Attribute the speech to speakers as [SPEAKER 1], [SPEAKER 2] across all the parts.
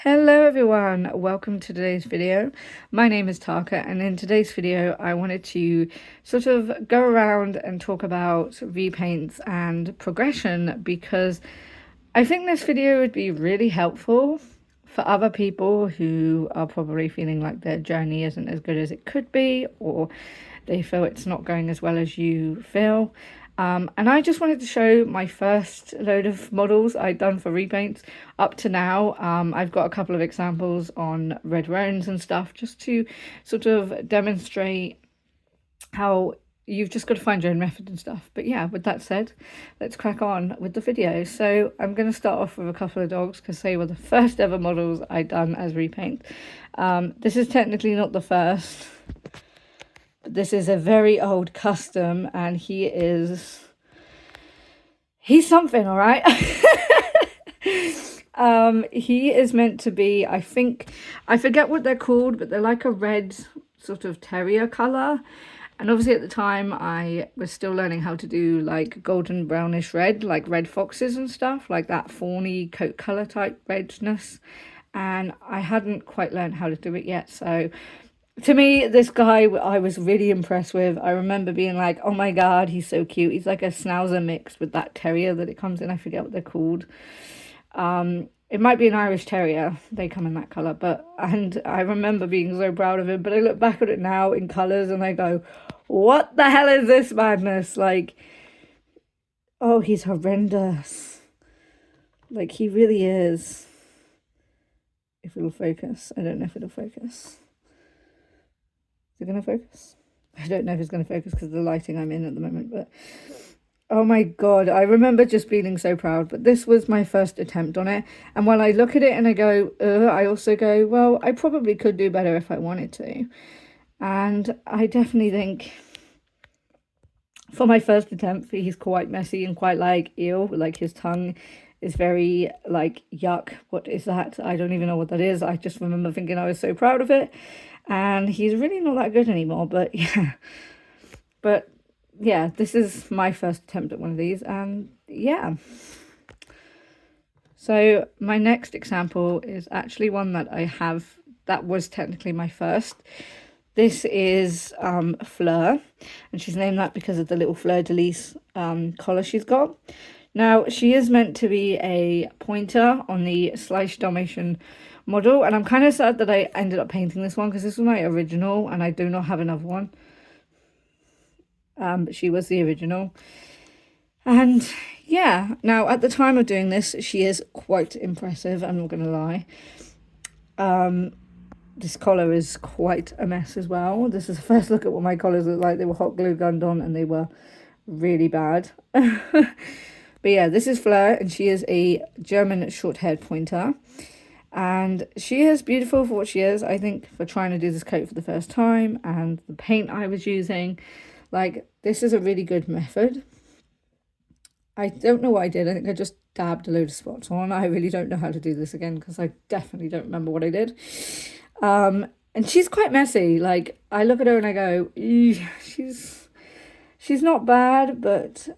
[SPEAKER 1] Hello everyone, welcome to today's video. My name is Taka, and in today's video I wanted to sort of go around and talk about repaints and progression because I think this video would be really helpful for other people who are probably feeling like their journey isn't as good as it could be, or they feel it's not going as well as you feel. And I just wanted to show my first load of models I'd done for repaints up to now. I've got a couple of examples on red roans and stuff just to sort of demonstrate how you've just got to find your own method and stuff. But yeah, with that said, let's crack on with the video. So I'm going to start off with a couple of dogs because they were the first ever models I'd done as repaint. This is technically not the first. This is a very old custom, and he's something, all right. He is meant to be, I forget what they're called, but they're like a red sort of terrier color. And obviously at the time I was still learning how to do like golden brownish red, like red foxes and stuff, like that fawny coat color type redness, and I hadn't quite learned how to do it yet. So to me, this guy I was really impressed with. I remember being like, oh my god, he's so cute. He's like a schnauzer mixed with that terrier that it comes in. I forget what they're called. It might be an Irish Terrier. They come in that colour. And I remember being so proud of him. But I look back at it now in colours and I go, what the hell is this madness? Like, oh, he's horrendous. Like, he really is. If it'll focus. I don't know if it'll focus. Is it going to focus? I don't know if it's going to focus because of the lighting I'm in at the moment, but oh my god, I remember just feeling so proud. But this was my first attempt on it, and when I look at it and I go, I also go, well, I probably could do better if I wanted to. And I definitely think for my first attempt, he's quite messy and quite like ew, like his tongue is very like yuck. What is that? I don't even know what that is. I just remember thinking I was so proud of it, and he's really not that good anymore. But yeah, this is my first attempt at one of these, and yeah. So my next example is actually one that I have that was technically my first. This is Fleur, and she's named that because of the little fleur de lis collar she's got. Now, she is meant to be a pointer on the Slice Dalmatian model, and I'm kind of sad that I ended up painting this one because this was my original and I do not have another one. But she was the original. And yeah, now at the time of doing this, she is quite impressive, I'm not going to lie. This collar is quite a mess as well. This is the first look at what my collars look like. They were hot glue gunned on and they were really bad. But yeah, this is Fleur, and she is a German short-haired pointer. And she is beautiful for what she is, I think, for trying to do this coat for the first time. And the paint I was using, like, this is a really good method. I don't know what I did. I think I just dabbed a load of spots on. I really don't know how to do this again because I definitely don't remember what I did. And she's quite messy. Like, I look at her and I go, she's not bad, but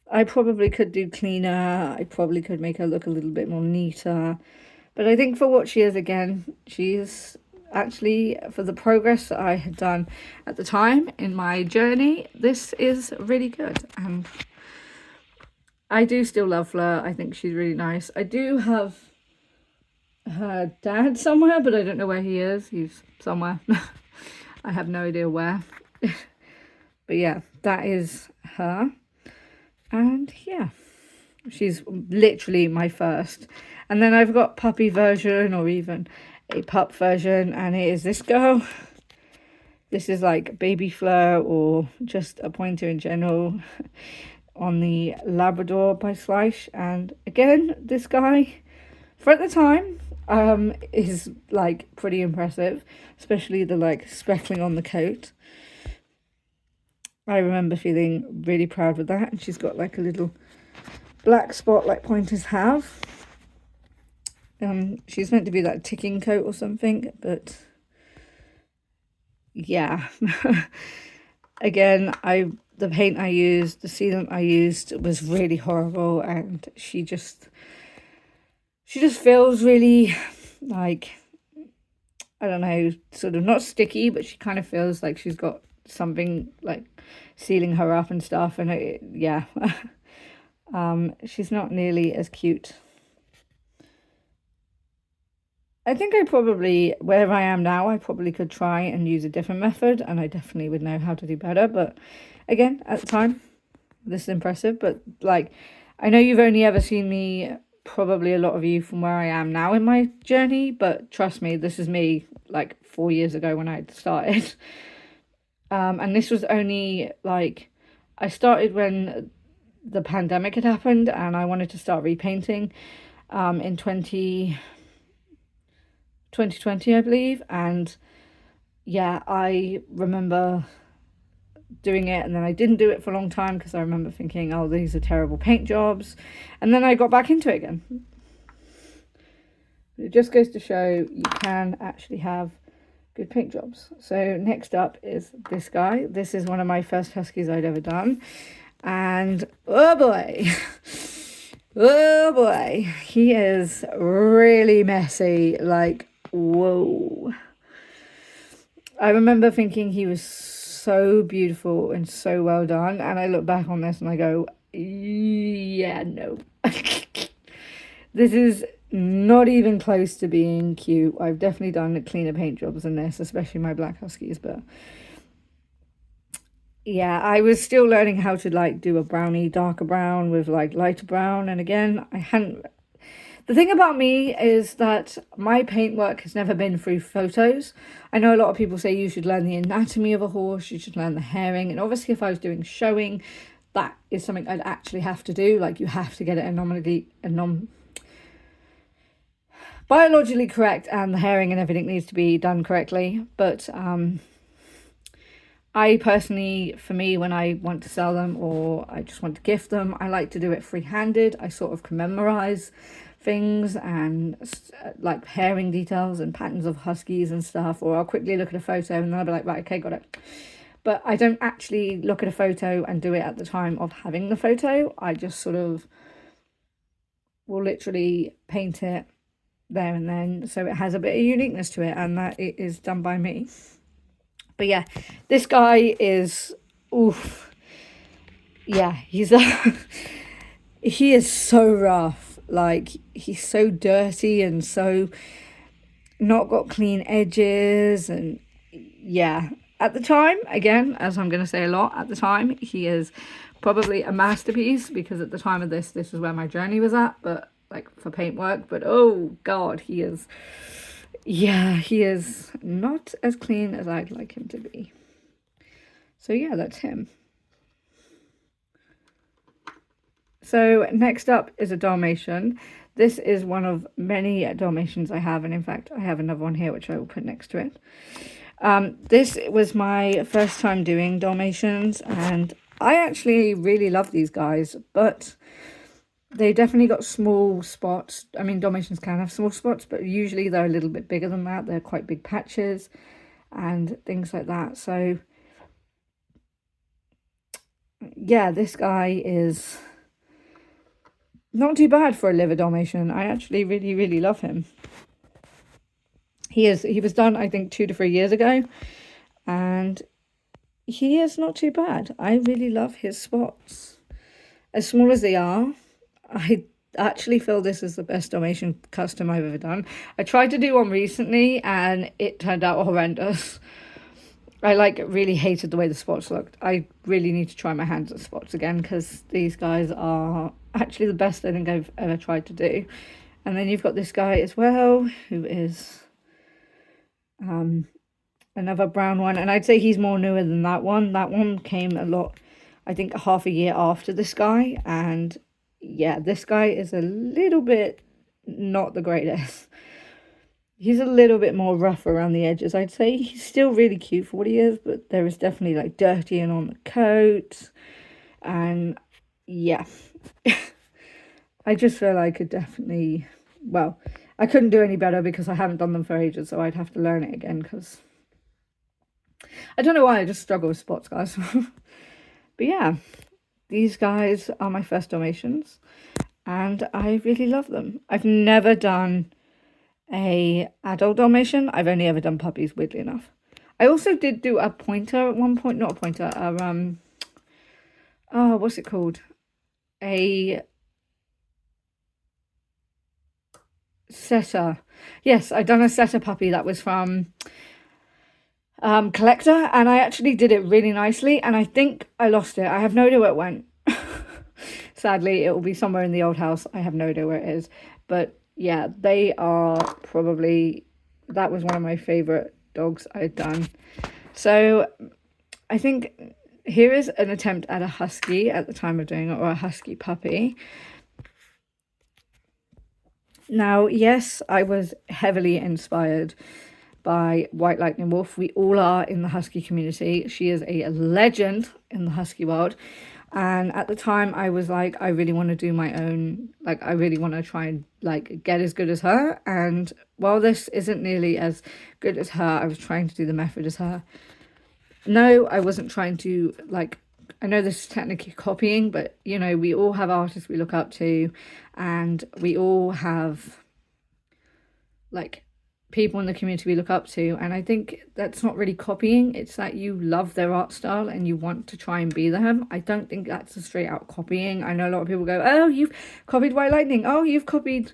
[SPEAKER 1] I probably could do cleaner. I probably could make her look a little bit more neater. But I think for what she is, again, she's actually, for the progress that I had done at the time in my journey, this is really good. And I do still love Fleur. I think she's really nice. I do have her dad somewhere, but I don't know where he is. He's somewhere. I have no idea where. But yeah, that is her. And yeah, she's literally my first. And then I've got puppy version or even a pup version, and it is this girl. This is like baby Fleur or just a pointer in general on the Labrador by Slice. And again, this guy, for at the time, is like pretty impressive, especially the like speckling on the coat. I remember feeling really proud with that. And she's got like a little black spot like pointers have. She's meant to be like ticking coat or something, but yeah. Again, the paint I used, the sealant I used was really horrible, and she she just feels really like, I don't know, sort of not sticky, but she kind of feels like she's got something like sealing her up and stuff. And yeah, she's not nearly as cute. I think I probably, where I am now, I probably could try and use a different method, and I definitely would know how to do better. But again, at the time, this is impressive. But like, I know you've only ever seen me, probably a lot of you, from where I am now in my journey, but trust me, this is me like 4 years ago when I started. And this was only like, I started when the pandemic had happened, and I wanted to start repainting in 2020, I believe. And yeah, I remember doing it, and then I didn't do it for a long time because I remember thinking, oh, these are terrible paint jobs. And then I got back into it again. It just goes to show you can actually have good paint jobs. So next up is this guy. This is one of my first Huskies I'd ever done. And oh boy, oh boy, he is really messy. Like, whoa. I remember thinking he was so beautiful and so well done. And I look back on this and I go, yeah, no. This is not even close to being cute. I've definitely done cleaner paint jobs than this, especially my black Huskies, but yeah, I was still learning how to like do a brownie, darker brown with like lighter brown. And again, I hadn't. The thing about me is that my paint work has never been through photos. I know a lot of people say you should learn the anatomy of a horse, you should learn the hairing, and obviously if I was doing showing, that is something I'd actually have to do. Like, you have to get it biologically correct, and the hairing and everything needs to be done correctly. But I personally, for me, when I want to sell them or I just want to gift them, I like to do it free-handed. I sort of can memorize things and like hairing details and patterns of Huskies and stuff, or I'll quickly look at a photo and then I'll be like, right, okay, got it. But I don't actually look at a photo and do it at the time of having the photo. I just sort of will literally paint it there and then, so it has a bit of uniqueness to it, and that it is done by me. But yeah, this guy is, oof, yeah, he's he is so rough. Like, he's so dirty and so not got clean edges. And yeah, at the time, again, as I'm going to say a lot, at the time, he is probably a masterpiece, because at the time of this is where my journey was at, but like for paintwork. But oh god, he is, yeah, he is not as clean as I'd like him to be. So yeah, that's him. So next up is a Dalmatian. This is one of many Dalmatians I have, and in fact I have another one here which I will put next to it. This was my first time doing Dalmatians, and I actually really love these guys, but they definitely got small spots. I mean, Dalmatians can have small spots, but usually they're a little bit bigger than that. They're quite big patches and things like that. So yeah, this guy is not too bad for a liver Dalmatian. I actually really, really love him. He was done, I think, 2 to 3 years ago, and he is not too bad. I really love his spots. As small as they are, I actually feel this is the best Dalmatian custom I've ever done. I tried to do one recently and it turned out horrendous. I like really hated the way the spots looked. I really need to try my hands at spots again, because these guys are actually the best I think I've ever tried to do. And then you've got this guy as well, who is another brown one, and I'd say he's more newer than that one. That one came a lot, I think, half a year after this guy. And yeah, this guy is a little bit not the greatest. He's a little bit more rough around the edges, I'd say. He's still really cute for what he is, but there is definitely like dirty and on the coat. And yeah, I just feel I could definitely, well, I couldn't do any better because I haven't done them for ages, so I'd have to learn it again, because I don't know why, I just struggle with spots, guys. But yeah, these guys are my first Dalmatians. and I really love them. I've never done a adult Dalmatian. I've only ever done puppies, weirdly enough. I also did do a pointer at one point, not a pointer, oh, what's it called? A setter. Yes, I'd done a setter puppy that was from Collector, and I actually did it really nicely, and I think I lost it. I have no idea where it went. Sadly, it will be somewhere in the old house. I have no idea where it is. But yeah, they are probably, that was one of my favorite dogs I'd done. So I think here is an attempt at a husky at the time of doing it, or a husky puppy. Now, yes, I was heavily inspired by White Lightning Wolf. We all are in the husky community. She is a legend in the husky world. And at the time I was like, I really want to do my own, like I really want to try and like get as good as her. And while this isn't nearly as good as her, I was trying to do the method as her. No, I wasn't trying to, like, I know this is technically copying, but you know, we all have artists we look up to, and we all have like people in the community we look up to, and I think that's not really copying. It's that you love their art style and you want to try and be them. I don't think that's a straight out copying. I know a lot of people go, oh, you've copied White Lightning, oh, you've copied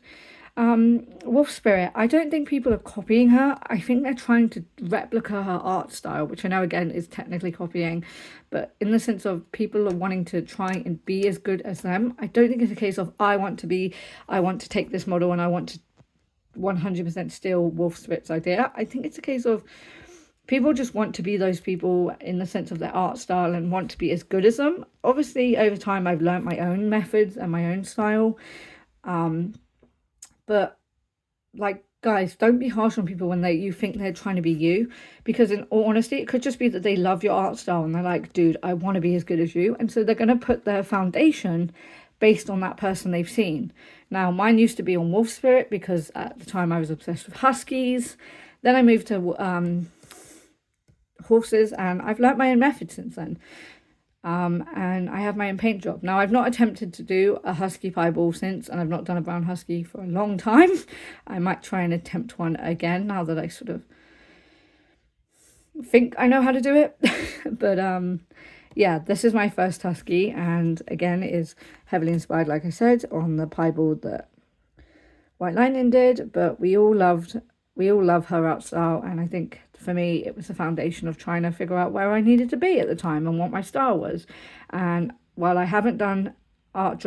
[SPEAKER 1] Wolf Spirit. I don't think people are copying her. I think they're trying to replicate her art style, which I know again is technically copying, but in the sense of people are wanting to try and be as good as them. I don't think it's a case of I want to take this model and I want to 100% steal Wolf Spirit's idea. I think it's a case of people just want to be those people in the sense of their art style and want to be as good as them. Obviously, over time, I've learned my own methods and my own style. But like, guys, don't be harsh on people when you think they're trying to be you, because in all honesty, it could just be that they love your art style and they're like, dude, I want to be as good as you. And so they're going to put their foundation based on that person they've seen. Now, mine used to be on Wolf Spirit because at the time I was obsessed with huskies. Then I moved to horses, and I've learnt my own method since then. And I have my own paint job. Now, I've not attempted to do a husky piebald since, and I've not done a brown husky for a long time. I might try and attempt one again now that I sort of think I know how to do it. But yeah, this is my first husky, and again, it is heavily inspired, like I said, on the piebald that White Lightning did. But we all love her art style, and I think for me it was the foundation of trying to figure out where I needed to be at the time and what my style was. And while I haven't done a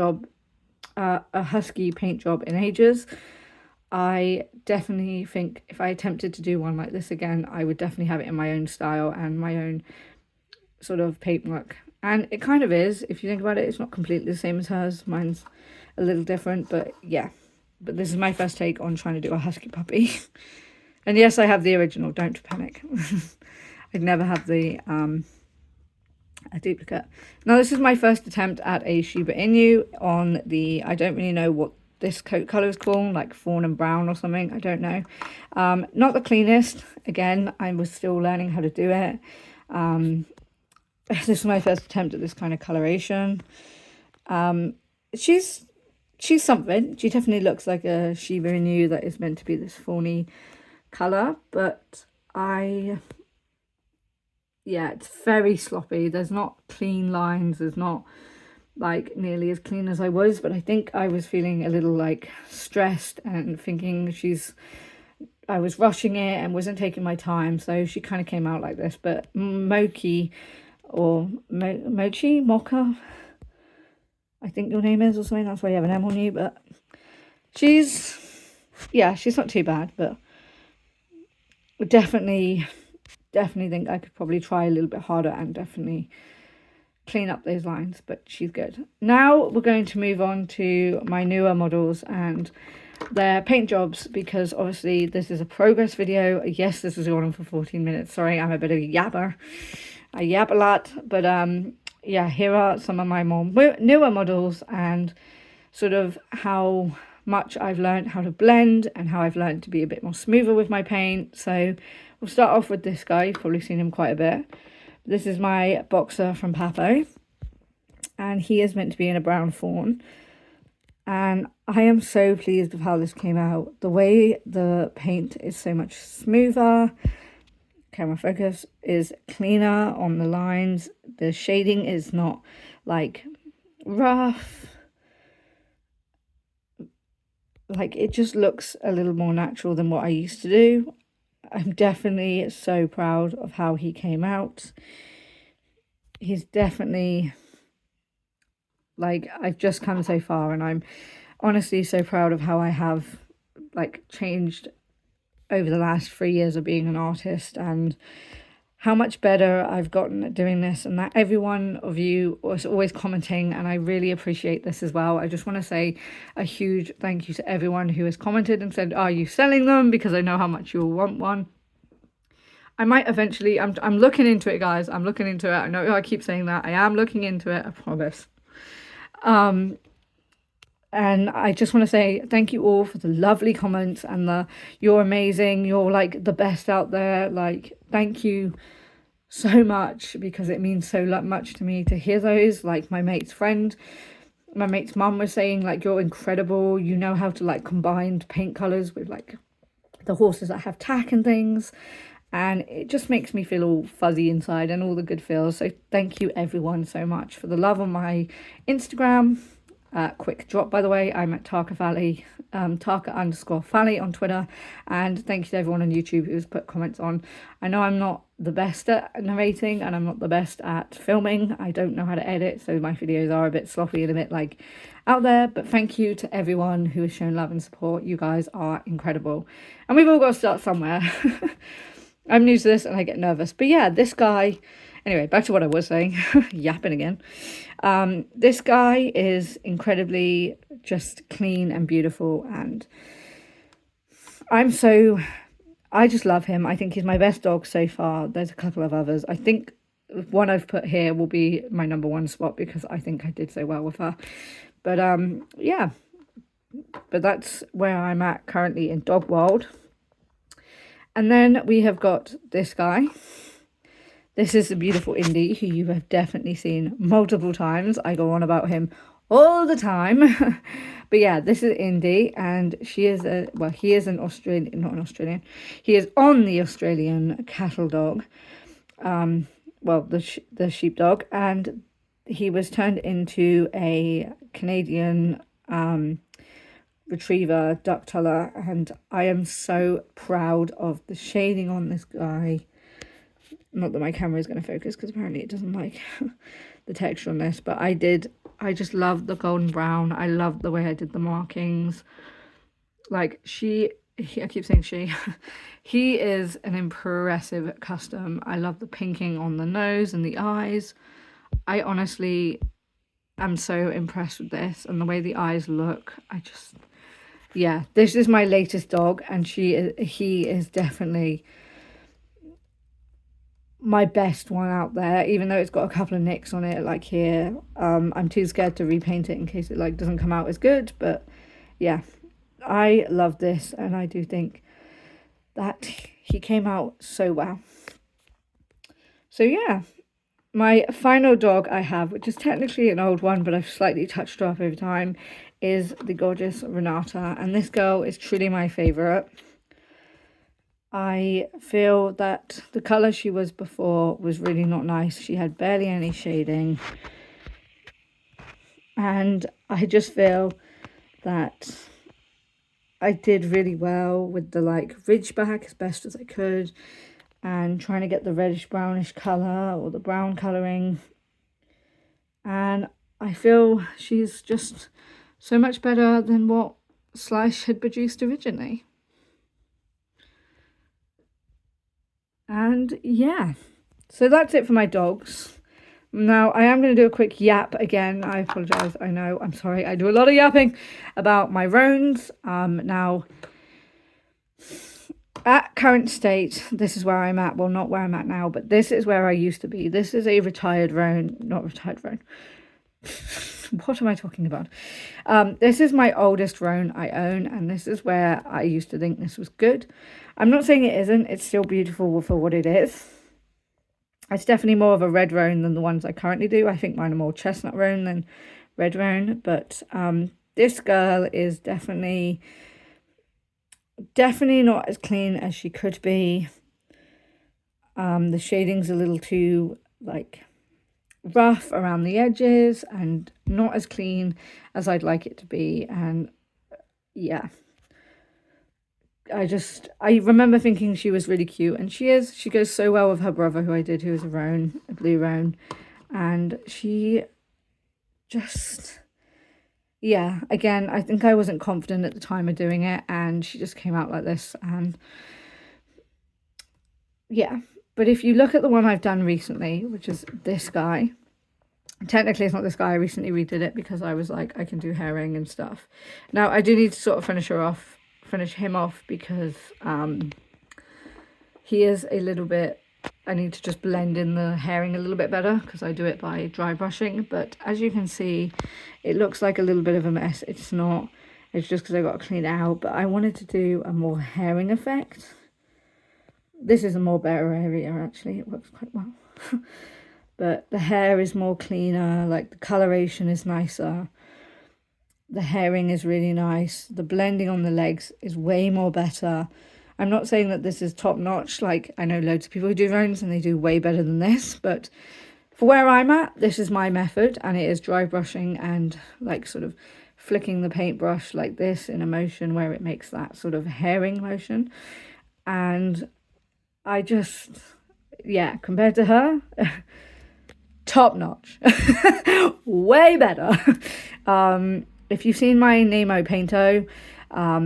[SPEAKER 1] husky paint job in ages, I definitely think if I attempted to do one like this again, I would definitely have it in my own style and my own sort of paintwork. And it kind of is, if you think about it. It's not completely the same as hers. Mine's a little different, but yeah. But this is my first take on trying to do a husky puppy. And yes, I have the original, don't panic. I'd never have a duplicate. Now, this is my first attempt at a Shiba Inu on the, I don't really know what this coat colour is called, like fawn and brown or something, I don't know. Not the cleanest. Again, I was still learning how to do it. This is my first attempt at this kind of coloration. She's something. She definitely looks like a Shiba Inu that is meant to be this fawny colour, but yeah, it's very sloppy. There's not clean lines. There's not like nearly as clean as I was, but I think I was feeling a little like stressed and thinking I was rushing it and wasn't taking my time, so she kind of came out like this. But Mochi, Mocha, I think your name is, or something, that's why you have an M on you, but she's not too bad, but definitely think I could probably try a little bit harder and definitely clean up those lines, but she's good. Now we're going to move on to my newer models and their paint jobs, because obviously this is a progress video. Yes, this is going on for 14 minutes. Sorry, I'm a bit of a yapper. I yap a lot, but yeah, here are some of my more newer models and sort of how much I've learned how to blend and how I've learned to be a bit more smoother with my paint. So we'll start off with this guy. You've probably seen him quite a bit. This is my boxer from Papo, and he is meant to be in a brown fawn. And I am so pleased with how this came out. The way the paint is so much smoother, camera focus is cleaner on the lines, the shading is not like rough, like it just looks a little more natural than what I used to do. I'm definitely so proud of how he came out. He's definitely, like, I've just come so far, and I'm honestly so proud of how I have like changed over the last 3 years of being an artist, and how much better I've gotten at doing this, and that every one of you was always commenting, and I really appreciate this as well. I just want to say a huge thank you to everyone who has commented and said, are you selling them, because I know how much you'll want one. I might eventually, I'm looking into it, guys. I'm looking into it. I know I keep saying that. I am looking into it, I promise. And I just want to say thank you all for the lovely comments and you're amazing, you're like the best out there. Like, thank you so much, because it means so much to me to hear those. Like, my mate's mum was saying, like, you're incredible, you know how to like combine paint colors with like the horses that have tack and things, and it just makes me feel all fuzzy inside and all the good feels. So thank you everyone so much for the love on my Instagram. Quick drop, by the way, I'm at Tarka Valley, Tarka_Valley on Twitter, and thank you to everyone on YouTube who's put comments on. I know I'm not the best at narrating, and I'm not the best at filming. I don't know how to edit, so my videos are a bit sloppy and a bit like out there, but thank you to everyone who has shown love and support. You guys are incredible, and we've all got to start somewhere. I'm new to this and I get nervous, but yeah, this guy, anyway, back to what I was saying, yapping again. This guy is incredibly just clean and beautiful, and I just love him. I think he's my best dog so far. There's a couple of others. I think one I've put here will be my number one spot, because I think I did so well with her. But yeah, but that's where I'm at currently in dog world. And then we have got this guy. This is the beautiful Indy, who you have definitely seen multiple times. I go on about him all the time. But yeah, this is Indy, and he is an Australian, not an Australian. He is on the Australian cattle dog, the sheepdog, and he was turned into a Canadian retriever duck tuller, and I am so proud of the shading on this guy. Not that my camera is going to focus, because apparently it doesn't like the texture on this, but I just love the golden brown. I love the way I did the markings. Like, I keep saying she, he is an impressive custom. I love the pinking on the nose and the eyes. I honestly am so impressed with this, and the way the eyes look. Yeah, this is my latest dog, and he is definitely my best one out there, even though it's got a couple of nicks on it, like here. I'm too scared to repaint it in case it like doesn't come out as good, but yeah, I love this, and I do think that he came out so well. So yeah, my final dog I have, which is technically an old one, but I've slightly touched her up over time, is the gorgeous Renata, and this girl is truly my favorite. I feel that the color she was before was really not nice. She had barely any shading, and I just feel that I did really well with the like ridge back as best as I could, and trying to get the reddish brownish color or the brown coloring, and I feel she's just so much better than what Slash had produced originally. And yeah, so that's it for my dogs. Now I am going to do a quick yap again. I apologize. I know, I'm sorry, I do a lot of yapping about my roans. Now at current state, this is where I'm at. Well, not where I'm at now, but this is where I used to be. This is a retired roan, not retired roan. What am I talking about? This is my oldest roan I own, and this is where I used to think this was good. I'm not saying it isn't. It's still beautiful for what it is. It's definitely more of a red roan than the ones I currently do. I think mine are more chestnut roan than red roan, but This girl is definitely not as clean as she could be. The shading's a little too like rough around the edges and not as clean as I'd like it to be. And yeah, I remember thinking she was really cute, and she is. She goes so well with her brother, who is a roan, a blue roan, and she just, yeah, again, I think I wasn't confident at the time of doing it, and she just came out like this. And yeah, but if you look at the one I've done recently, which is this guy, technically it's not this guy, I recently redid it because I was like, I can do herring and stuff. Now I do need to sort of finish him off because he is a little bit, I need to just blend in the herring a little bit better because I do it by dry brushing. But as you can see, it looks like a little bit of a mess. It's not, it's just because I got to clean it out. But I wanted to do a more herring effect. This is a more better area actually, it works quite well. But the hair is more cleaner, like the coloration is nicer. The herring is really nice. The blending on the legs is way more better. I'm not saying that this is top notch. Like, I know loads of people who do roans and they do way better than this. But for where I'm at, this is my method. And it is dry brushing and like sort of flicking the paintbrush like this in a motion where it makes that sort of herring motion. And I just, yeah, compared to her, top notch. Way better. If you've seen my Nemo Painto,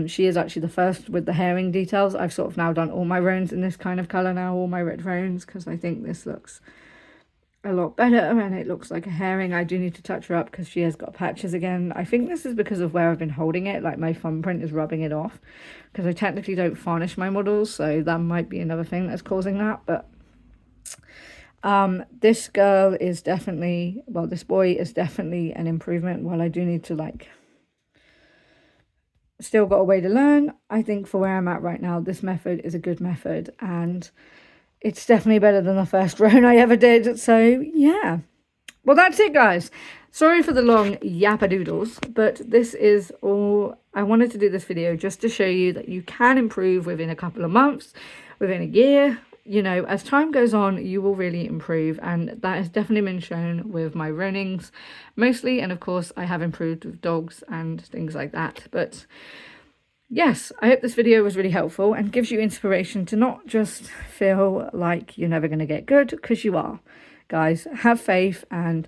[SPEAKER 1] she is actually the first with the herring details. I've sort of now done all my roans in this kind of colour now, all my red roans, because I think this looks a lot better and it looks like a herring. I do need to touch her up because she has got patches again. I think this is because of where I've been holding it, like my thumbprint is rubbing it off, because I technically don't varnish my models, so that might be another thing that's causing that. But this girl is definitely, well, this boy is definitely an improvement. While I do need to like, still got a way to learn, I think for where I'm at right now, this method is a good method, and it's definitely better than the first roan I ever did. So yeah, well, that's it, guys. Sorry for the long yappadoodles, but this is all. I wanted to do this video just to show you that you can improve within a couple of months, within a year. You know, as time goes on, you will really improve, and that has definitely been shown with my roanings mostly. And of course, I have improved with dogs and things like that. But yes, I hope this video was really helpful and gives you inspiration to not just feel like you're never going to get good, because you are. Guys, have faith. And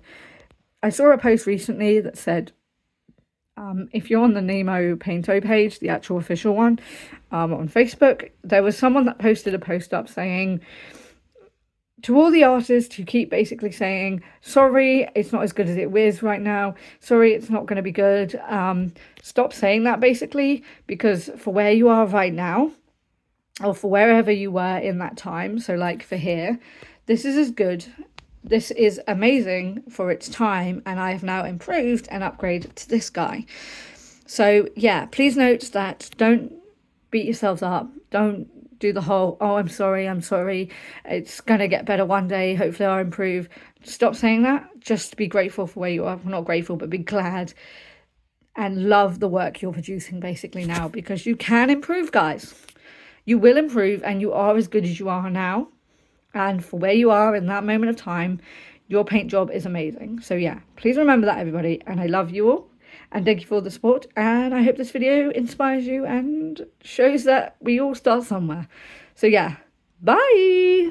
[SPEAKER 1] I saw a post recently that said, if you're on the Nemo Painto page, the actual official one, on Facebook, there was someone that posted a post up saying, to all the artists who keep basically saying, sorry, it's not as good as it is right now, sorry, it's not going to be good, stop saying that basically, because for where you are right now, or for wherever you were in that time, so like for here, this is as good. This is amazing for its time, and I have now improved and upgraded to this guy. So yeah, please note that don't beat yourselves up. Don't do the whole, oh, I'm sorry, it's gonna get better one day, hopefully I'll improve. Stop saying that. Just be grateful for where you are. Well, not grateful, but be glad and love the work you're producing basically now, because you can improve, guys. You will improve, and you are as good as you are now. And for where you are in that moment of time, your paint job is amazing. So yeah, please remember that, everybody. And I love you all. And thank you for the support. And I hope this video inspires you and shows that we all start somewhere. So yeah, bye.